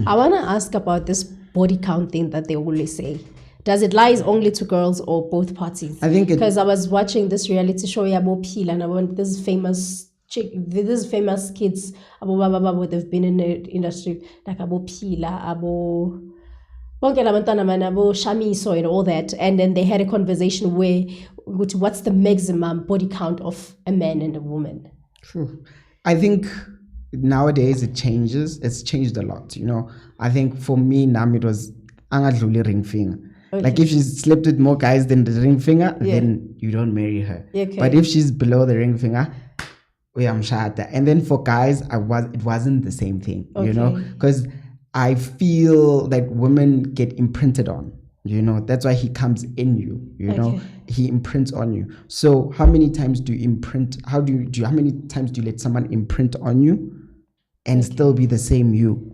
I want to ask about this body count thing that they always say. Does it lies only to girls or both parties? I think because I was watching this reality show, Yabo Peel, and I want this famous kids, Abo Baba, they've been in the industry, like Abo Pila, Abo Bonke Labantana Man, Abo Shamiso, and all that. And then they had a conversation where, what's the maximum body count of a man and a woman? True. I think nowadays it changes. It's changed a lot, I think for me, Nam, it was angadluli ring finger. Okay. Like if she's slept with more guys than the ring finger, then you don't marry her. Okay. But if she's below the ring finger, I'm shata. And then for guys, it wasn't the same thing, because I feel that women get imprinted on. That's why he comes in you. He imprints on you. So how many times do you imprint? How many times do you let someone imprint on you and still be the same you?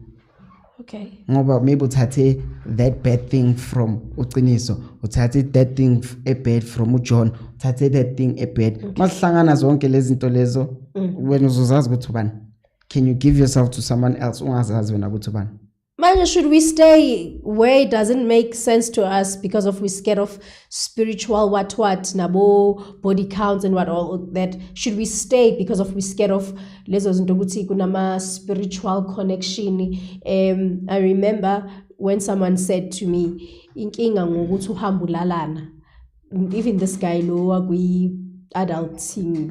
Okay. Maybe uthathe that bad thing from uqiniso, uthathe that thing a bad from uJohn, uthathe that thing a bad. Masihlangana zonke lezi zinto lezo, wena uzozazi ukuthi ubani. Can you give yourself to someone else ungazazi wena ukuthi ubani? Man, should we stay where it doesn't make sense to us because we're scared of spiritual what nabo body counts and what all that? Should we stay because we're scared of lezo zinto ukuthi kunama spiritual connection? I remember when someone said to me, inkinga ngokuthi uhamba ulalana. Even this guy lo adulting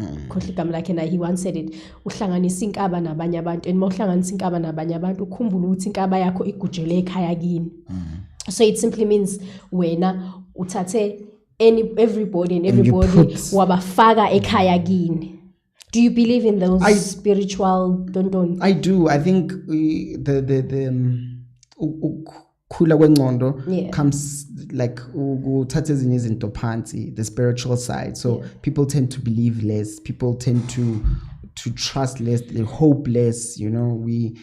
like, and he once said it, uhlanganisa inkaba nabanye abantu, and mawuhlanganisa inkaba nabanye abantu ukhumbula ukuthi inkaba yakho igujele ekhaya kini. So it simply means wena uthathe everybody wabafaka ekhaya kini. Do you believe in those spiritual don't? I do. I think the khula kwengqondo comes like uthathe ezinye izinto phansi, the spiritual side. So people tend to believe less, people tend to trust less, they hope less. We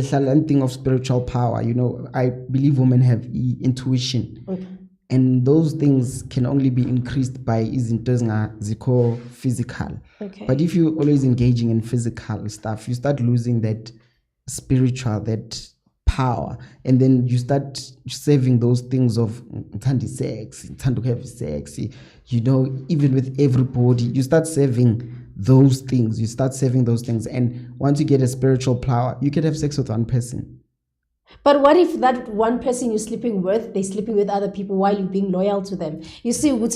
thing of spiritual power. I believe women have intuition, and those things can only be increased by izinto ziko physical. But if you're always engaging in physical stuff, you start losing that spiritual, that power, and then you start saving those things of sex, have sex, even with everybody, you start saving those things. And once you get a spiritual power, you can have sex with one person. But what if that one person you're sleeping with, they're sleeping with other people while you're being loyal to them? You see, because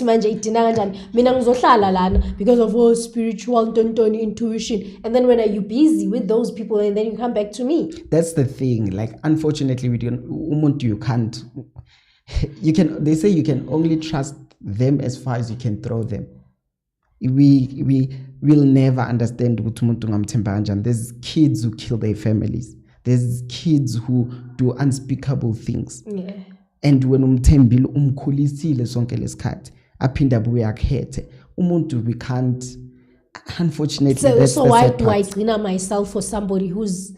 of spiritual intuition. And then when are you busy with those people and then you come back to me? That's the thing. Like, unfortunately, you can't. They say you can only trust them as far as you can throw them. We will never understand. There's kids who kill their families. There's kids who do unspeakable things. And when umthembile umkhulisile sonke lesikhathi aphinda abuye akhethe umuntu, we can't, unfortunately. So why do I gcina myself for somebody who's,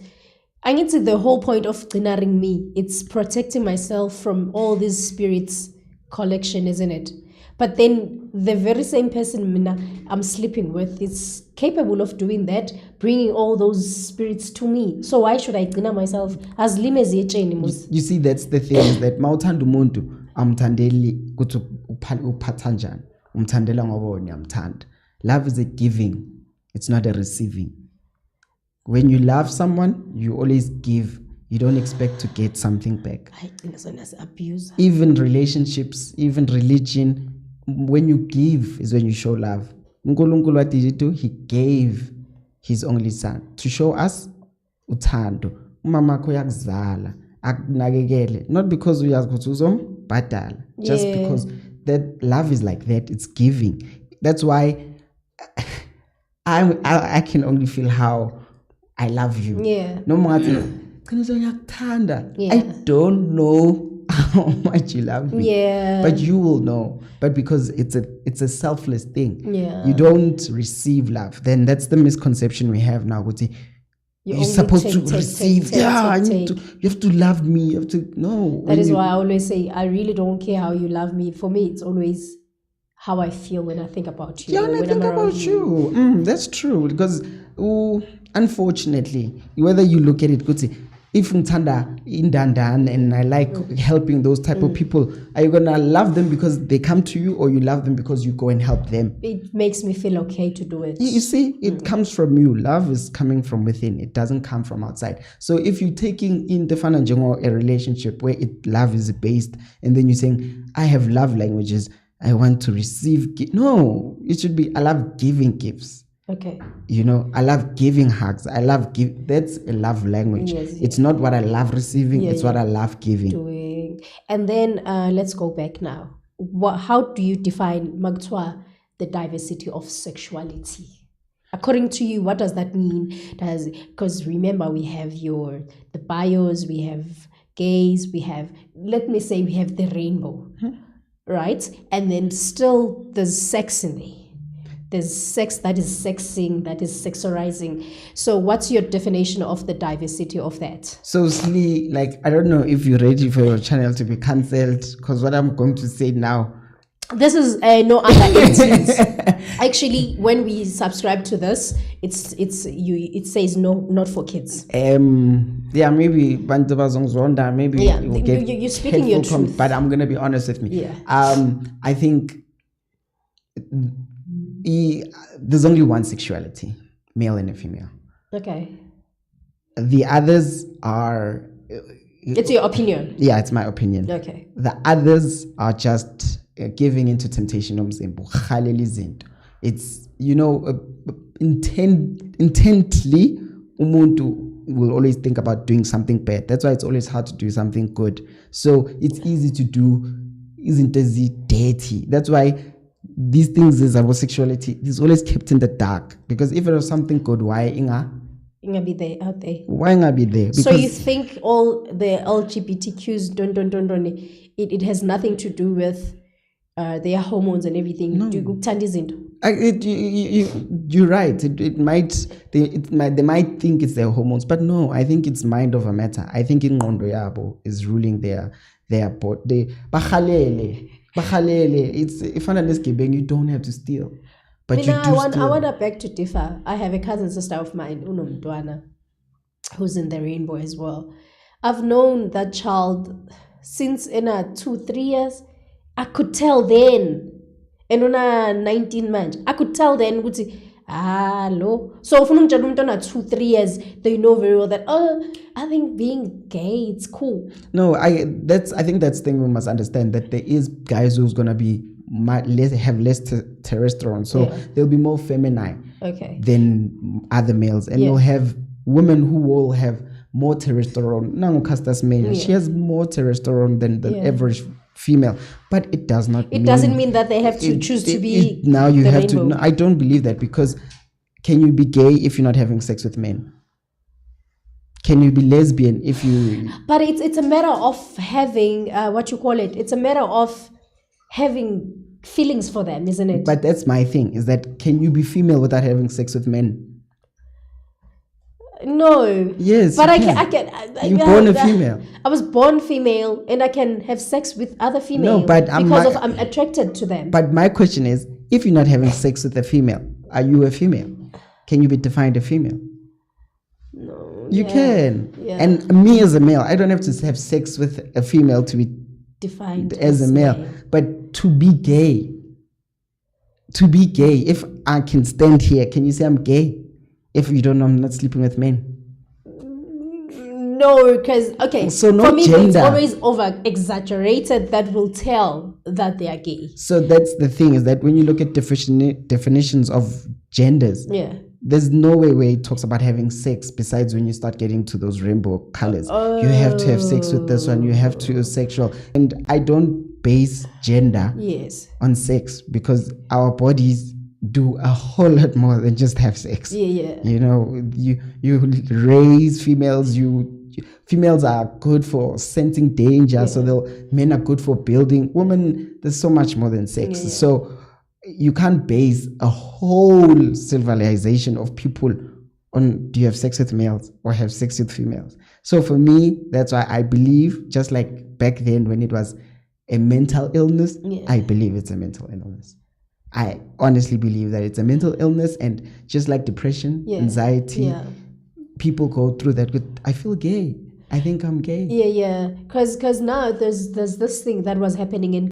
I need to, the whole point of gcinaring me, it's protecting myself from all these spirits collection, isn't it? But then the very same person I'm sleeping with is capable of doing that, bringing all those spirits to me. So why should I gcina myself as limezi echeni? You see, that's the thing, is that mawuthanda umuntu amthandeli ukuthi uphatha njani, umthandela ngoba wena uyamthanda. Love is a giving, it's not a receiving. When you love someone, you always give. You don't expect to get something back. I think that's abuse. Even relationships, even religion, when you give is when you show love. uNkulunkulu what did he do? He gave his only son to show us uthando. Umama wakho yakuzala akunakekele, not because uyazi ukuthi uzombhadala, just because that love is like that. It's giving. That's why I can only feel how I love you. No matter I don't know how much you love me, but you will know. But because it's a selfless thing, you don't receive love. Then that's the misconception we have now. You're supposed to receive. You have to love me. You have to That is why I always say I really don't care how you love me. For me, it's always how I feel when I think about you. When I think about you. That's true. Because unfortunately, whether you look at it, if ngithanda indandan and I like helping those type of people, are you gonna love them because they come to you, or you love them because you go and help them? It makes me feel okay to do it. You see, it comes from you. Love is coming from within. It doesn't come from outside. So if you're taking in the a relationship where love is based, and then you're saying, I have love languages, I want to receive no, it should be I love giving gifts. Okay. I love giving hugs. I love that's a love language. Yes, it's not what I love receiving, it's what I love giving. Doing. And then let's go back now. How do you define Magtwa, the diversity of sexuality? According to you, what does that mean? Because remember, we have the bios, we have gays, we have the rainbow, right? And then still there's sex in there. There's sex that is sexing, that is sexualizing. So what's your definition of the diversity of that? So Slee, I don't know if you're ready for your channel to be cancelled, because what I'm going to say now, this is no under 18s. Actually, when we subscribe to this, it says no, not for kids. Maybe maybe you're speaking your truth. But I'm gonna be honest with me. I think there's only one sexuality, male and a female. Okay. The others are... It's your opinion? Yeah, it's my opinion. Okay. The others are just giving into temptation. It's, intently, umuntu will always think about doing something bad. That's why it's always hard to do something good. So it's easy to do, isn't it dirty? That's why these things is about sexuality is always kept in the dark, because if it was something good, why inga be there out there? Why inga be there? Because so you think all the LGBTQs don't it has nothing to do with their hormones and everything? No. You're right. They might think it's their hormones, but no, I think it's mind over matter. I think in Ngondo Yabo is ruling their body. It's if you don't have to steal, but you do I want to beg to differ. I have a cousin sister of mine, Unomdwana, who's in the rainbow as well. I've known that child since in 2-3 years. I could tell then, and on 19 months, I could tell then. Hello. So for 2-3 years, they know very well that I think being gay, it's cool. No, I think that's the thing we must understand, that there is guys who's gonna be have less testosterone, so they'll be more feminine than other males, and you'll have women who will have more testosterone. She has more testosterone than the average female, but it does not. It doesn't mean that they have to choose to be. Now you have rainbow. to. No, I don't believe that, because can you be gay if you're not having sex with men? Can you be lesbian if you? But it's a matter of having what you call it. It's a matter of having feelings for them, isn't it? But that's my thing. Is that can you be female without having sex with men? No. Yes. But I can. You're born a female. I was born female, and I can have sex with other females. No, but I'm attracted to them. But my question is, if you're not having sex with a female, are you a female? Can you be defined a female? No. You can. Yeah. And me as a male, I don't have to have sex with a female to be defined as a male. But to be gay, if I can stand here, can you say I'm gay? If you don't know, I'm not sleeping with men. No, because so no for me, gender. It's always over exaggerated that will tell that they are gay. So that's the thing, is that when you look at definitions of genders, there's no way where it talks about having sex besides when you start getting to those rainbow colors. You have to have sex with this one, you have to be sexual. And I don't base gender on sex, because our bodies do a whole lot more than just have sex. You raise females, females are good for sensing danger, so men are good for building. Women, there's so much more than sex. So you can't base a whole civilization of people on do you have sex with males or have sex with females. So for me, that's why I believe, just like back then when it was a mental illness, I believe it's a mental illness. I honestly believe that it's a mental illness, and just like depression, anxiety, people go through that. I feel gay. I think I'm gay. Yeah, because now there's this thing that was happening in